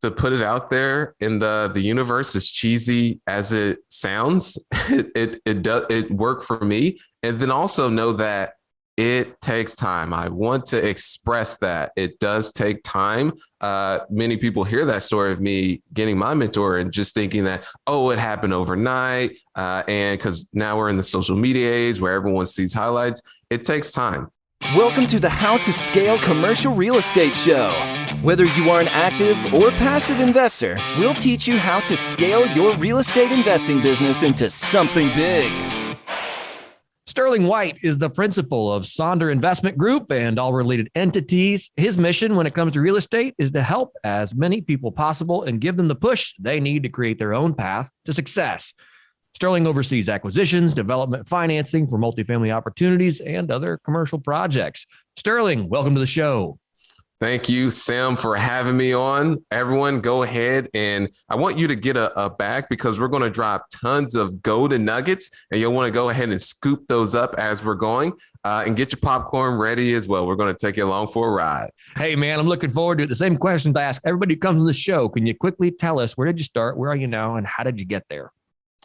to put it out there in the universe, as cheesy as it sounds. It worked for me. And then also know that it takes time. I want to express that it does take time. Many people hear that story of me getting my mentor and just thinking that, oh, it happened overnight. And because now we're in the social media age where everyone sees highlights, it takes time. Welcome to the How to Scale Commercial Real Estate Show. Whether you are an active or passive investor, we'll teach you how to scale your real estate investing business into something big. Sterling White is the principal of Sonder Investment Group and all related entities. His mission when it comes to real estate is to help as many people possible and give them the push they need to create their own path to success. Sterling oversees acquisitions, development, financing for multifamily opportunities, and other commercial projects. Sterling, welcome to the show. Thank you, Sam, for having me on. Everyone, go ahead, and I want you to get a bag because we're going to drop tons of golden nuggets, and you'll want to go ahead and scoop those up as we're going, and get your popcorn ready as well. We're going to take you along for a ride. Hey, man, I'm looking forward to it. The same questions I ask everybody who comes on the show. Can you quickly tell us, where did you start? Where are you now? And how did you get there?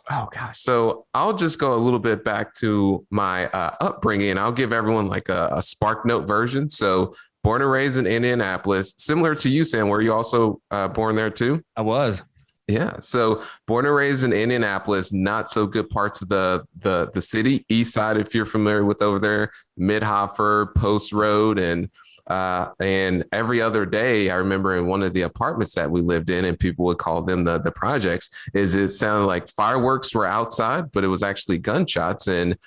Oh, gosh. So I'll just go a little bit back to my upbringing. I'll give everyone like a Spark Note version. So born and raised in Indianapolis, similar to you, Sam. Were you also born there too? I was. Yeah. So born and raised in Indianapolis, not so good parts of the city, east side, if you're familiar with over there, Midhofer, Post Road, and every other day, I remember in one of the apartments that we lived in, and people would call them the projects, it sounded like fireworks were outside, but it was actually gunshots. And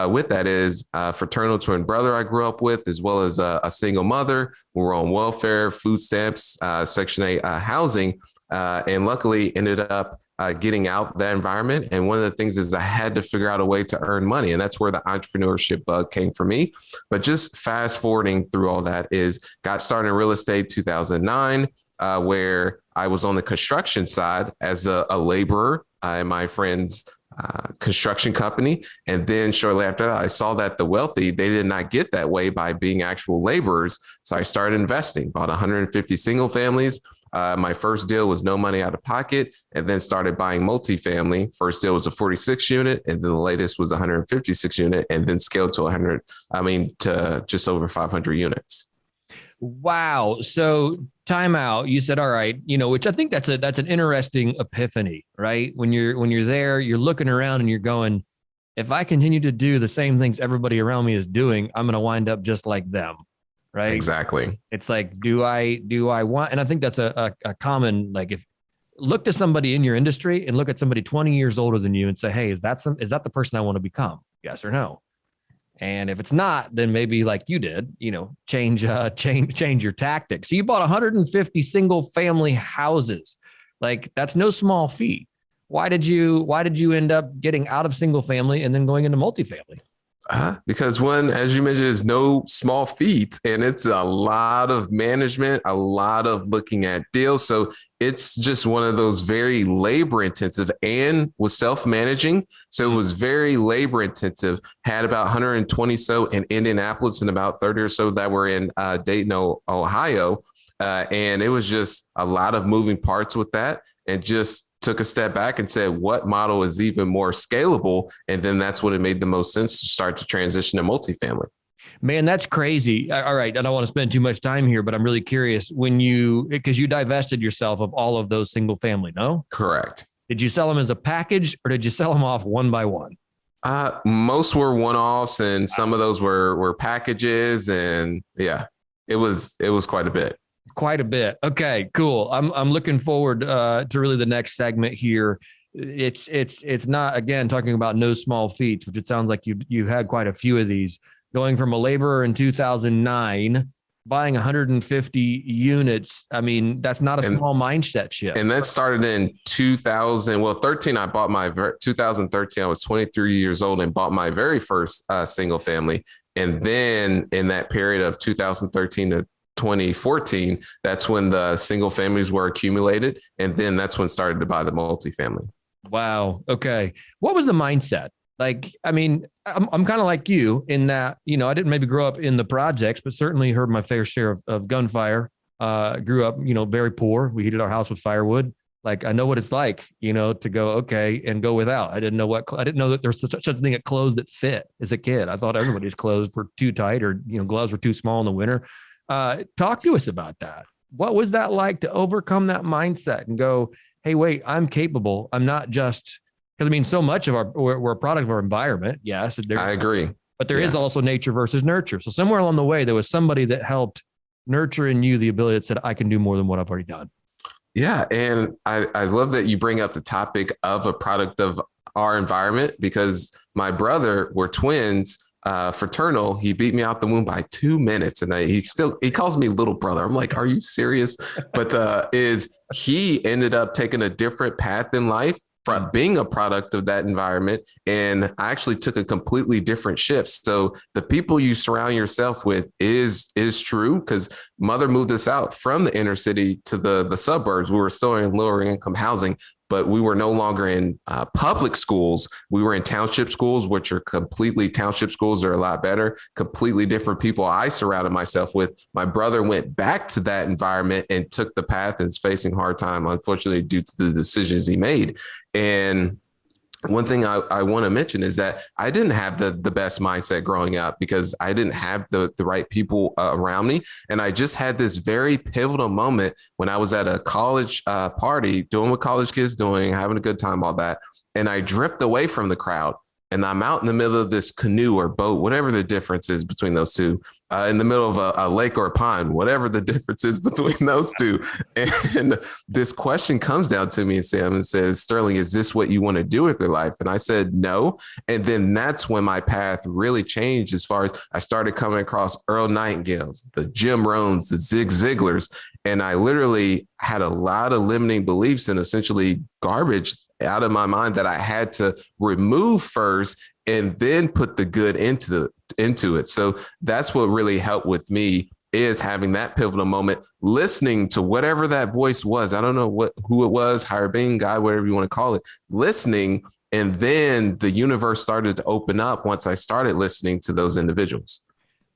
with that is a fraternal twin brother I grew up with, as well as a single mother. We were on welfare, food stamps, Section 8 housing, and luckily ended up getting out that environment. And one of the things is I had to figure out a way to earn money. And that's where the entrepreneurship bug came for me. But just fast forwarding through all that is got started in real estate 2009, where I was on the construction side as a laborer in my friend's construction company. And then shortly after that, I saw that the wealthy, they did not get that way by being actual laborers. So I started investing, bought 150 single families. My first deal was no money out of pocket, and then started buying multifamily. First deal was a 46 unit, and then the latest was 156 unit, and then scaled to to just over 500 units. Wow. So time out. You said, all right, which I think that's an interesting epiphany, right? When you're there, you're looking around and you're going, if I continue to do the same things everybody around me is doing, I'm going to wind up just like them. Right. Exactly. It's like, do I want, and I think that's a common, like, if look to somebody in your industry and look at somebody 20 years older than you and say, hey, is that the person I want to become? Yes or no? And if it's not, then maybe like you did, change your tactics. So you bought 150 single family houses. Like, that's no small feat. Why did you end up getting out of single family and then going into multifamily? Because one, as you mentioned, is no small feat, and it's a lot of management, a lot of looking at deals. So it's just one of those very labor intensive, and was self-managing. So it was very labor intensive, had about 120 so in Indianapolis and about 30 or so that were in Dayton, Ohio. And it was just a lot of moving parts with that, and just took a step back and said, what model is even more scalable? And then that's when it made the most sense to start to transition to multifamily. Man, that's crazy. All right. I don't want to spend too much time here, but I'm really curious because you divested yourself of all of those single family, no? Correct. Did you sell them as a package, or did you sell them off one by one? Most were one-offs, and some of those were packages. And yeah, it was quite a bit. Quite a bit. Okay, cool. I'm looking forward to really the next segment here. It's not, again, talking about no small feats, which it sounds like you had quite a few of these. Going from a laborer in 2009, buying 150 units. I mean, that's not a small mindset shift. And that started in 2013. I bought my 2013. I was 23 years old and bought my very first single family. And then in that period of 2013 to 2014, that's when the single families were accumulated. And then that's when started to buy the multifamily. Wow. Okay. What was the mindset? Like, I mean, I'm kind of like you in that, I didn't maybe grow up in the projects, but certainly heard my fair share of gunfire, grew up, very poor. We heated our house with firewood. Like, I know what it's like, to go, okay, and go without. I didn't know that there was such a thing at clothes that fit as a kid. I thought everybody's clothes were too tight or, gloves were too small in the winter. Talk to us about that. What was that like to overcome that mindset and go, hey, wait, I'm capable. I'm not just, because so much of we're a product of our environment. Yes. I agree. But there is also nature versus nurture. So somewhere along the way, there was somebody that helped nurture in you the ability that said, I can do more than what I've already done. Yeah. And I love that you bring up the topic of a product of our environment, because my brother, we're twins, fraternal. He beat me out the womb by 2 minutes, and he calls me little brother. I'm like, are you serious? But he ended up taking a different path in life from being a product of that environment. And I actually took a completely different shift. So the people you surround yourself with is true, because mother moved us out from the inner city to the suburbs. We were still in lower income housing, but we were no longer in public schools. We were in township schools, which are township schools are a lot better, completely different people I surrounded myself with. My brother went back to that environment and took the path and is facing hard time, unfortunately, due to the decisions he made. And one thing I want to mention is that I didn't have the best mindset growing up, because I didn't have the right people around me. And I just had this very pivotal moment when I was at a college party, doing what college kids doing, having a good time, all that. And I drift away from the crowd, and I'm out in the middle of this canoe or boat, whatever the difference is between those two, in the middle of a lake or a pond, whatever the difference is between those two. And this question comes down to me and says, Sterling, is this what you want to do with your life? And I said, no. And then that's when my path really changed, as far as I started coming across Earl Nightingales, the Jim Rohns, the Zig Ziglars. And I literally had a lot of limiting beliefs and essentially garbage out of my mind that I had to remove first and then put the good into it. So that's what really helped with me, is having that pivotal moment, listening to whatever that voice was. I don't know who it was, higher being, God, whatever you want to call it, listening. And then the universe started to open up once I started listening to those individuals.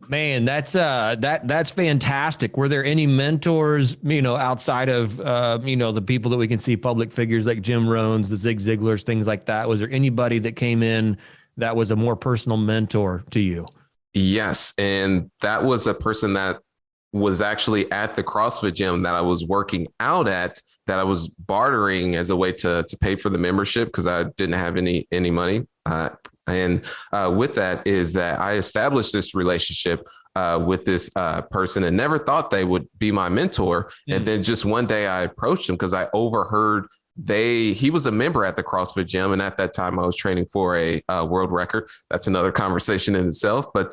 Man, that's fantastic. Were there any mentors, outside of, the people that we can see, public figures like Jim Rohns, the Zig Ziglars, things like that? Was there anybody that came in that was a more personal mentor to you? Yes. And that was a person that was actually at the CrossFit gym that I was working out at, that I was bartering as a way to pay for the membership, because I didn't have any money. And with that is that I established this relationship with this person and never thought they would be my mentor. And then just one day I approached him because I overheard he was a member at the CrossFit gym. And at that time I was training for a world record. That's another conversation in itself. But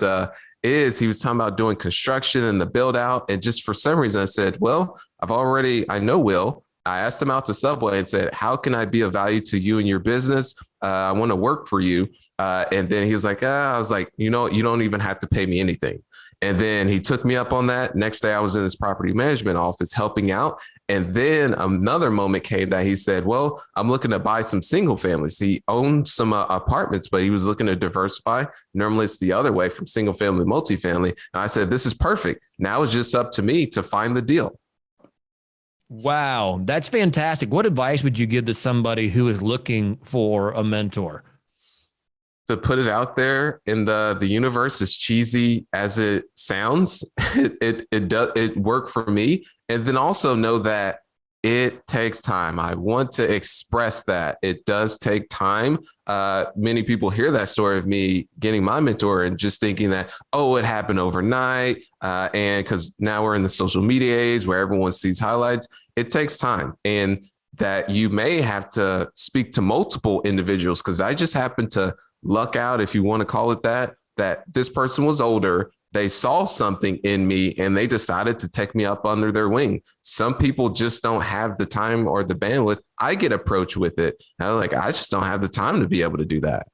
he was talking about doing construction and the build out. And just for some reason I said, well, I know Will. I asked him out to Subway and said, how can I be of value to you and your business? I want to work for you. And then he was like, I was like, you don't even have to pay me anything. And then he took me up on that. Next day I was in his property management office helping out. And then another moment came that he said, well, I'm looking to buy some single families. He owned some apartments, but he was looking to diversify. Normally it's the other way, from single family to multifamily. And I said, this is perfect. Now it's just up to me to find the deal. Wow, that's fantastic. What advice would you give to somebody who is looking for a mentor? To put it out there in the universe, as cheesy as it sounds, it worked for me. And then also know that it takes time. I want to express that it does take time. Many people hear that story of me getting my mentor and just thinking that, oh, it happened overnight. And because now we're in the social media age where everyone sees highlights, it takes time. And that you may have to speak to multiple individuals, because I just happened to luck out, if you want to call it that this person was older. They saw something in me and they decided to take me up under their wing. Some people just don't have the time or the bandwidth. I get approached with it. I just don't have the time to be able to do that.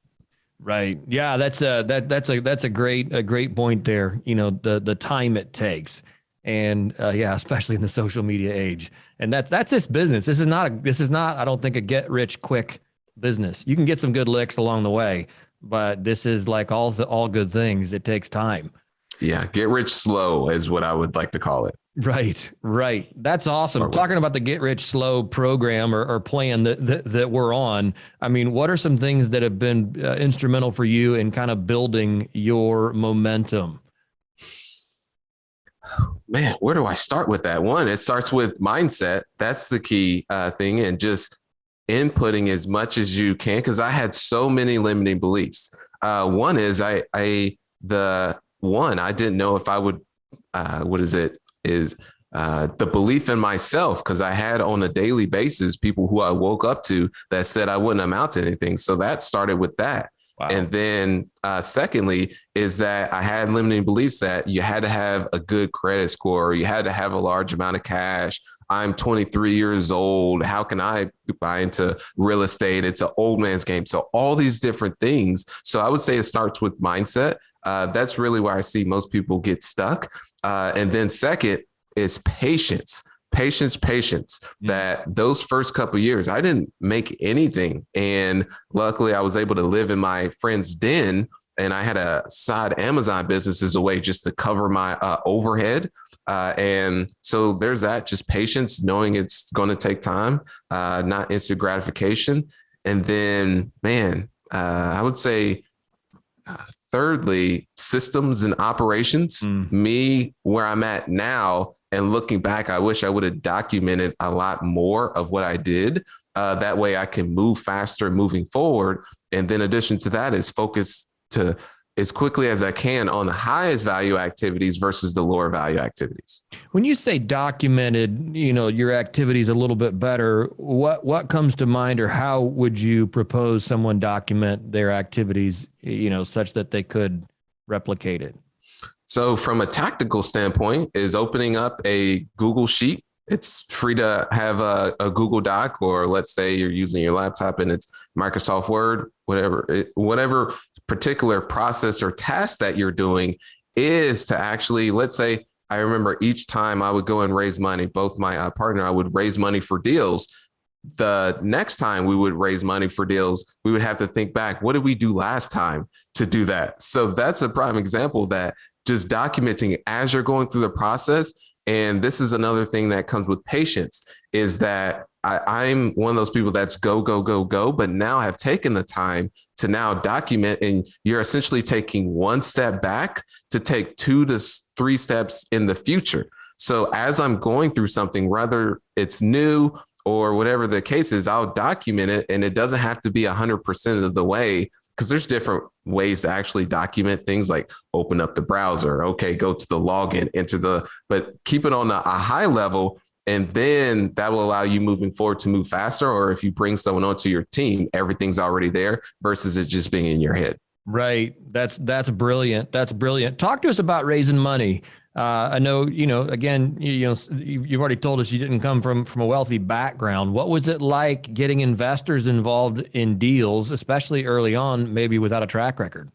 Right. Yeah. That's a great point there. The time it takes. And especially in the social media age. And that's this business. This is not, I don't think, a get rich quick business. You can get some good licks along the way, but this is like all good things. It takes time. Yeah. Get rich slow is what I would like to call it. Right, right. That's awesome. Start with. Talking about the Get Rich Slow program or plan that we're on. I mean, what are some things that have been instrumental for you in kind of building your momentum? Man, where do I start with that? One, it starts with mindset. That's the key thing, and just inputting as much as you can, because I had so many limiting beliefs. One is I didn't know if I would. What is it? Is the belief in myself, because I had on a daily basis people who I woke up to that said I wouldn't amount to anything. So that started with that. Wow. And then secondly is that I had limiting beliefs that you had to have a good credit score, or you had to have a large amount of cash. I'm 23 years old. How can I buy into real estate? It's an old man's game. So all these different things. So I would say it starts with mindset. That's really where I see most people get stuck. And then second is patience. Patience. That those first couple of years, I didn't make anything. And luckily I was able to live in my friend's den, and I had a side Amazon business as a way just to cover my overhead. And so there's that, just patience, knowing it's going to take time, not instant gratification. And then, man, I would say, thirdly, systems and operations. Me, where I'm at now, and looking back, I wish I would have documented a lot more of what I did. That way I can move faster moving forward. And then in addition to that is focus to as quickly as I can on the highest value activities versus the lower value activities. When you say documented, your activities a little bit better, what comes to mind, or how would you propose someone document their activities, such that they could replicate it? So from a tactical standpoint is opening up a Google Sheet. It's free to have a Google Doc, or let's say you're using your laptop and it's Microsoft Word, whatever particular process or task that you're doing is to actually, let's say, I remember each time I would go and raise money, both my partner, I would raise money for deals. The next time we would raise money for deals, we would have to think back, what did we do last time to do that? So that's a prime example that just documenting as you're going through the process. And this is another thing that comes with patience, is that I'm one of those people that's go, but now have taken the time to now document, and you're essentially taking one step back to take 2 to 3 steps in the future. So as I'm going through something, whether it's new or whatever the case is, I'll document it, and it doesn't have to be 100% of the way, because there's different ways to actually document things, like open up the browser. Okay, go to the login, but keep it on a high level. And then that will allow you moving forward to move faster. Or if you bring someone onto your team, everything's already there versus it just being in your head. Right. That's brilliant. That's brilliant. Talk to us about raising money. I know, again, you've already told us you didn't come from a wealthy background. What was it like getting investors involved in deals, especially early on, maybe without a track record?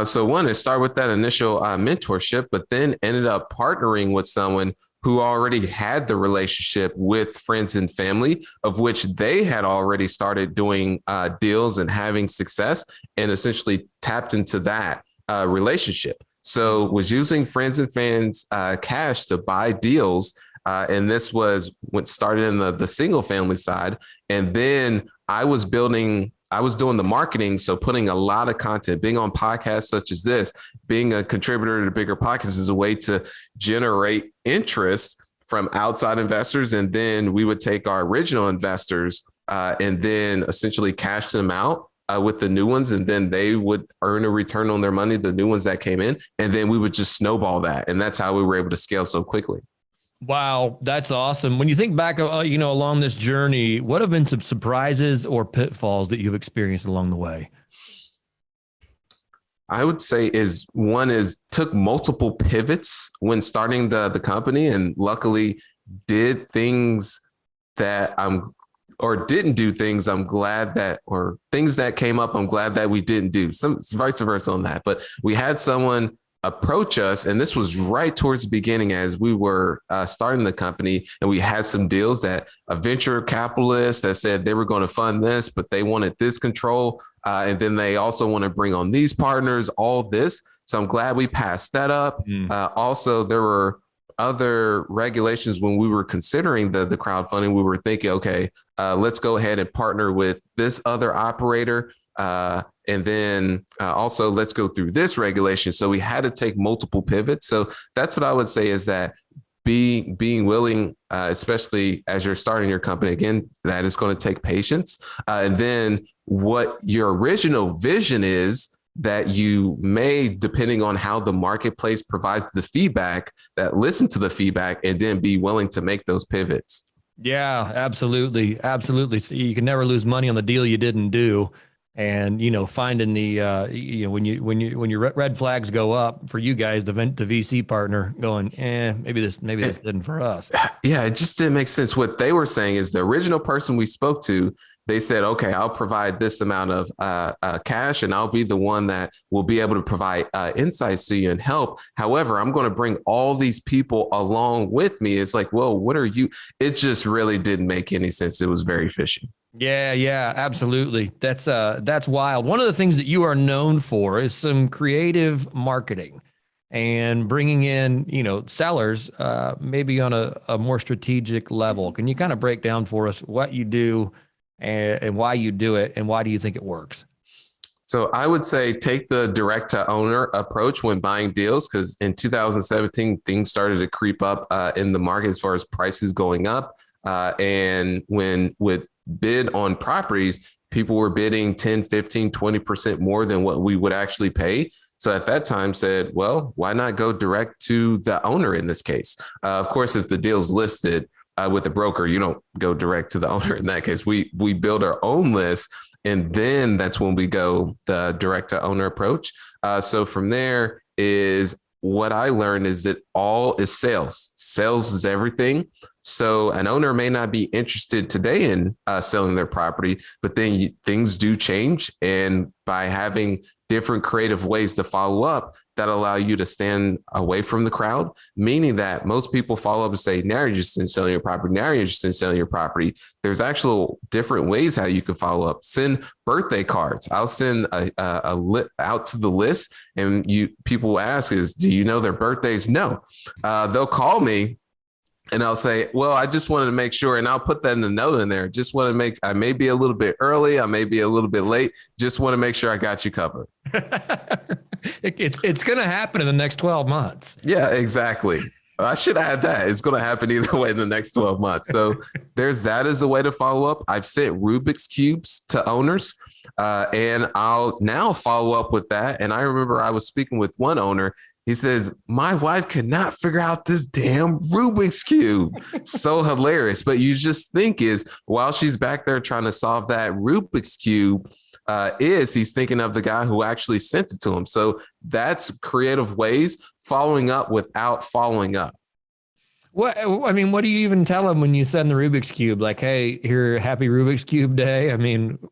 So one is start with that initial mentorship, but then ended up partnering with someone who already had the relationship with friends and family, of which they had already started doing deals and having success, and essentially tapped into that relationship. So was using friends and fans cash to buy deals. And this was what started in the single family side. And then I was doing the marketing. So putting a lot of content, being on podcasts such as this, being a contributor to bigger podcasts is a way to generate interest from outside investors. And then we would take our original investors and then essentially cash them out with the new ones. And then they would earn a return on their money, the new ones that came in. And then we would just snowball that. And that's how we were able to scale so quickly. Wow, that's awesome. When you think back, along this journey, what have been some surprises or pitfalls that you've experienced along the way? I would say took multiple pivots when starting the company, and luckily did things that didn't do things I'm glad that, or things that came up I'm glad that we didn't do. Some vice versa on that. But we had someone approach us, and this was right towards the beginning as we were starting the company, and we had some deals that a venture capitalist that said they were going to fund this, but they wanted this control, and then they also want to bring on these partners, all this. So I'm glad we passed that up. Also, there were other regulations when we were considering the crowdfunding, we were thinking, okay, let's go ahead and partner with this other operator. And then also let's go through this regulation. So we had to take multiple pivots. So that's what I would say is that being willing, especially as you're starting your company, again, that is going to take patience. And then what your original vision is that you may, depending on how the marketplace provides the feedback, that listen to the feedback and then be willing to make those pivots. Yeah, absolutely. Absolutely. So you can never lose money on the deal you didn't do. And, finding the, when your red flags go up for you guys, the VC partner going, maybe this isn't for us. Yeah, it just didn't make sense. What they were saying is the original person we spoke to, they said, okay, I'll provide this amount of cash and I'll be the one that will be able to provide insights to you and help. However, I'm going to bring all these people along with me. It's like, well, what are you? It just really didn't make any sense. It was very fishy. Yeah, absolutely. That's wild. One of the things that you are known for is some creative marketing and bringing in, sellers, maybe on a more strategic level. Can you kind of break down for us what you do and why you do it and why do you think it works? So I would say take the direct to owner approach when buying deals, because in 2017, things started to creep up in the market as far as prices going up. And when with bid on properties, people were bidding 10, 15, 20% more than what we would actually pay. So at that time said, well, why not go direct to the owner in this case? Of course, if the deal's listed with a broker, you don't go direct to the owner in that case. We build our own list. And then that's when we go the direct to owner approach. So from there is what I learned is that all is sales. Sales is everything. So an owner may not be interested today in selling their property, but then things do change. And by having different creative ways to follow up that allow you to stand away from the crowd, meaning that most people follow up and say, now you're just in selling your property. Now you're just in selling your property. There's actual different ways how you can follow up. Send birthday cards. I'll send out to the list and people ask is, do you know their birthdays? No. They'll call me. And I'll say, well, I just wanted to make sure, and I'll put that in the note in there. Just want to I may be a little bit early. I may be a little bit late. Just want to make sure I got you covered. It's going to happen in the next 12 months. Yeah, exactly. I should add that. It's going to happen either way in the next 12 months. So there's that as a way to follow up. I've sent Rubik's Cubes to owners, and I'll now follow up with that. And I remember I was speaking with one owner. He says, my wife could not figure out this damn Rubik's Cube. So hilarious. But you just think is while she's back there trying to solve that Rubik's Cube, he's thinking of the guy who actually sent it to him. So that's creative ways following up without following up. What do you even tell them when you send the Rubik's Cube? Like, hey, here, happy Rubik's Cube day.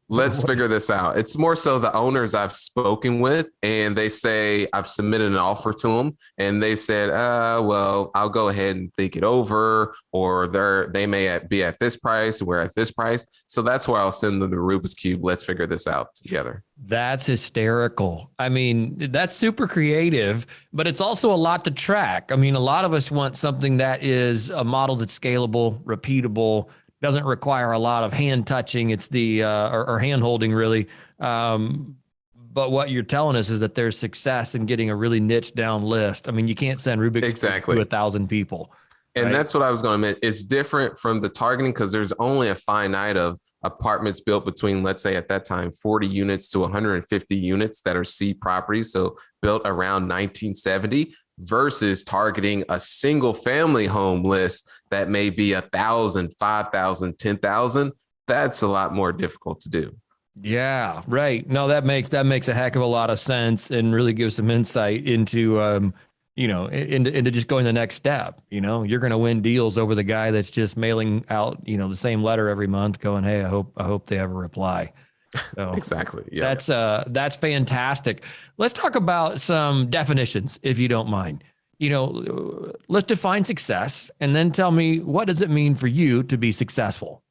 Let's figure this out. It's more so the owners I've spoken with, and they say I've submitted an offer to them, and they said, well, I'll go ahead and think it over, or they may be at this price, we're at this price. So that's why I'll send them the Rubik's Cube. Let's figure this out together. That's hysterical. That's super creative, but it's also a lot to track. A lot of us want something that is a model that's scalable, repeatable, doesn't require a lot of hand touching. It's or hand holding really. But what you're telling us is that there's success in getting a really niche down list. You can't send Rubik's to 1,000 people. And that's what I was going to admit. It's different from the targeting because there's only a finite of apartments built between, let's say at that time, 40 units to 150 units that are C properties. So built around 1970 versus targeting a single family home list that may be 1,000, 5,000, 10,000. That's a lot more difficult to do. Yeah, right. No, that makes a heck of a lot of sense and really gives some insight into, into just going the next step. You're going to win deals over the guy that's just mailing out, the same letter every month going, hey, I hope they have a reply. So exactly. Yeah. That's fantastic. Let's talk about some definitions, if you don't mind. Let's define success and then tell me, what does it mean for you to be successful?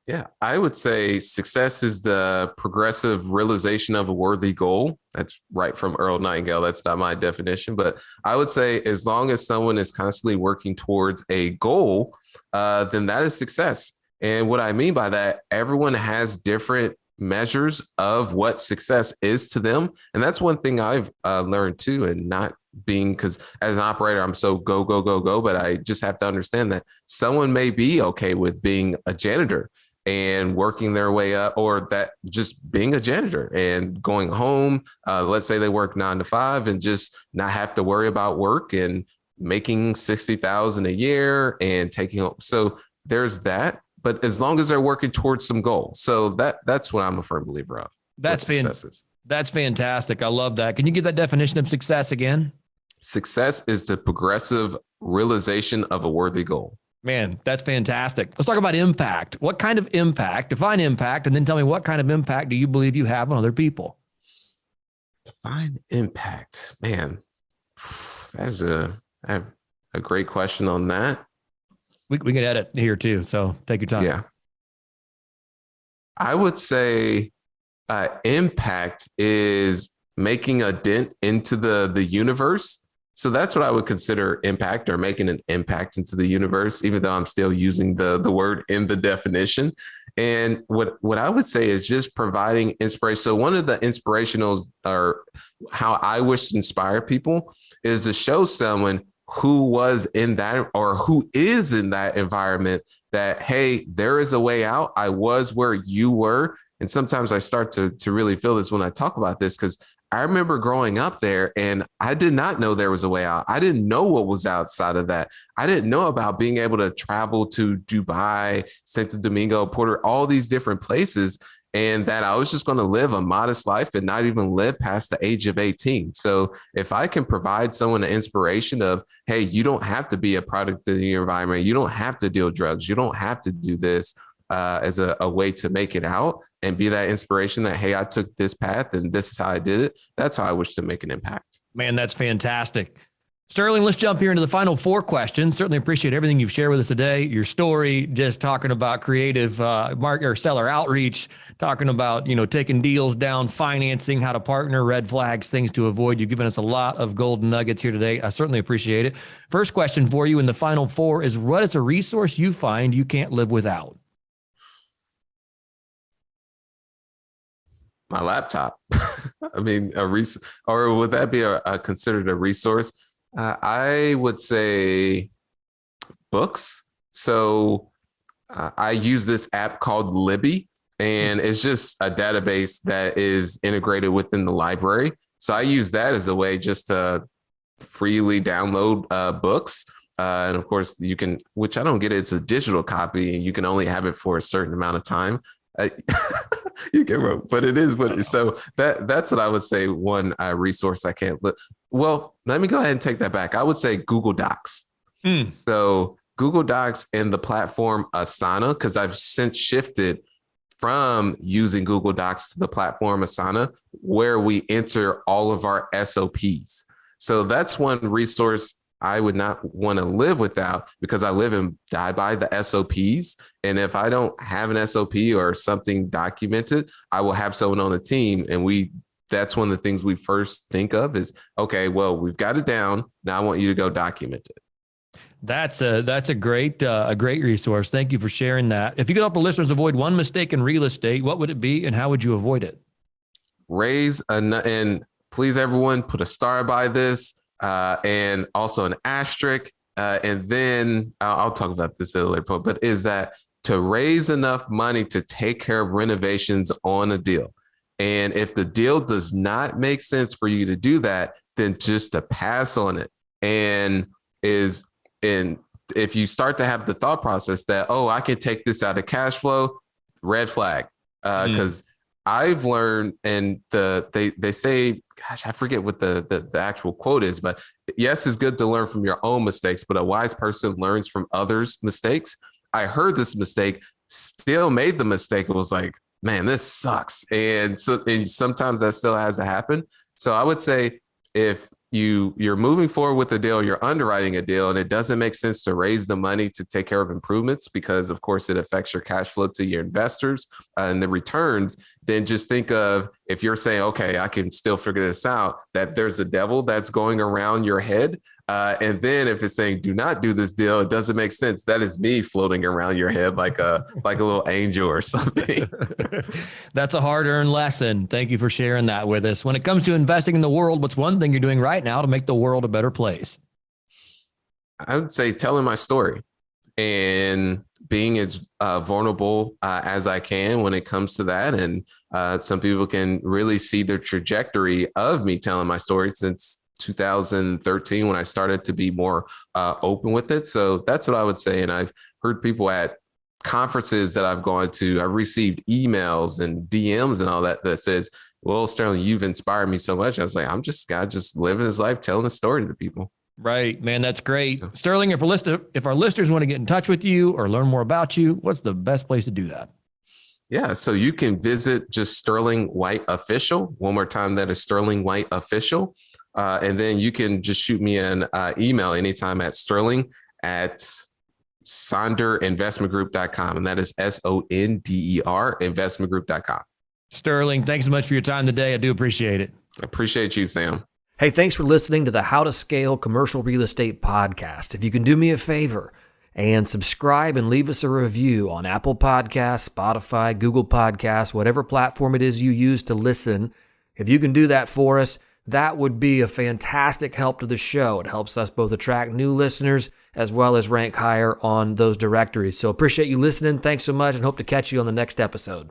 Yeah, I would say success is the progressive realization of a worthy goal. That's right from Earl Nightingale. That's not my definition, but I would say as long as someone is constantly working towards a goal, then that is success. And what I mean by that, everyone has different measures of what success is to them. And that's one thing I've learned too, and not being, because as an operator, I'm so go, go, go, go, but I just have to understand that someone may be okay with being a janitor and working their way up, or that just being a janitor and going home. Let's say they work 9 to 5 and just not have to worry about work and making 60,000 a year and taking home. So there's that. But as long as they're working towards some goals, so that's what I'm a firm believer of. That's that's fantastic. I love that. Can you give that definition of success again? Success is the progressive realization of a worthy goal. Man, that's fantastic. Let's talk about impact. What kind of impact? Define impact, and then tell me what kind of impact do you believe you have on other people? Define impact, man. That's a great question on that. We can edit here too, so take your time. Yeah, I would say impact is making a dent into the universe. So that's what I would consider impact, or making an impact into the universe, even though I'm still using the word in the definition. And what I would say is just providing inspiration. So one of the inspirationals, or how I wish to inspire people, is to show someone who was in that, or who is in that environment, that, hey, there is a way out. I was where you were. And sometimes I start to really feel this when I talk about this, because I remember growing up there and I did not know there was a way out. I didn't know what was outside of that. I didn't know about being able to travel to Dubai, Santo Domingo, Puerto, all these different places, and that I was just going to live a modest life and not even live past the age of 18. So if I can provide someone an inspiration of, hey, you don't have to be a product of your environment. You don't have to deal drugs. You don't have to do this as a way to make it out, and be that inspiration that, hey, I took this path and this is how I did it. That's how I wish to make an impact. Man, that's fantastic. Sterling, let's jump here into the final 4 questions. Certainly appreciate everything you've shared with us today. Your story, just talking about creative market or seller outreach, talking about, taking deals down, financing, how to partner, red flags, things to avoid. You've given us a lot of golden nuggets here today. I certainly appreciate it. First question for you in the final 4 is, what is a resource you find you can't live without? My laptop. I mean, or would that be considered a resource? I would say books. So I use this app called Libby, and it's just a database that is integrated within the library. So I use that as a way just to freely download books. And of course, you can, which I don't get, it's a digital copy, and you can only have it for a certain amount of time. You can wrote, but it is what. So that's what I would say. One resource I can't. Well, let me go ahead and take that back. I would say Google Docs. So Google Docs and the platform Asana, because I've since shifted from using Google Docs to the platform Asana, where we enter all of our SOPs. So that's one resource I would not want to live without, because I live and die by the SOPs. And if I don't have an SOP or something documented, I will have someone on the team. And that's one of the things we first think of is, okay, well, we've got it down. Now I want you to go document it. That's a great resource. Thank you for sharing that. If you could help the listeners avoid one mistake in real estate, what would it be, and how would you avoid it? And please, everyone, put a star by this. And also an asterisk. And then I'll talk about this at a later point, but is that to raise enough money to take care of renovations on a deal. And if the deal does not make sense for you to do that, then just to pass on it. And if you start to have the thought process that, oh, I can take this out of cash flow, red flag. Because I've learned, and they say, gosh, I forget what the actual quote is, but yes, it's good to learn from your own mistakes, but a wise person learns from others' mistakes. I heard this mistake, still made the mistake. It was like, man, this sucks. And sometimes that still has to happen. So I would say, if you're moving forward with the deal, you're underwriting a deal, and it doesn't make sense to raise the money to take care of improvements because, of course, it affects your cash flow to your investors and the returns. Then just think of, if you're saying, okay, I can still figure this out, that there's a devil that's going around your head. And then if it's saying, do not do this deal, it doesn't make sense. That is me floating around your head like a little angel or something. That's a hard-earned lesson. Thank you for sharing that with us. When it comes to investing in the world, what's one thing you're doing right now to make the world a better place? I would say telling my story and being as vulnerable as I can when it comes to that. And some people can really see the trajectory of me telling my story since 2013 when I started to be more open with it. So that's what I would say. And I've heard people at conferences that I've gone to, I've received emails and DMs and all that says, well, Sterling, you've inspired me so much. I was like, I'm just a guy just living his life, telling a story to the people. Right, man. That's great. Sterling, if our listeners want to get in touch with you or learn more about you, what's the best place to do that? Yeah, so you can visit just Sterling White Official. One more time, that is Sterling White Official. And then you can just shoot me an email anytime at sterling@sonderinvestmentgroup.com. And that is SONDER investmentgroup.com. Sterling, thanks so much for your time today. I do appreciate it. I appreciate you, Sam. Hey, thanks for listening to the How to Scale Commercial Real Estate podcast. If you can do me a favor and subscribe and leave us a review on Apple Podcasts, Spotify, Google Podcasts, whatever platform it is you use to listen, if you can do that for us, that would be a fantastic help to the show. It helps us both attract new listeners as well as rank higher on those directories. So appreciate you listening. Thanks so much and hope to catch you on the next episode.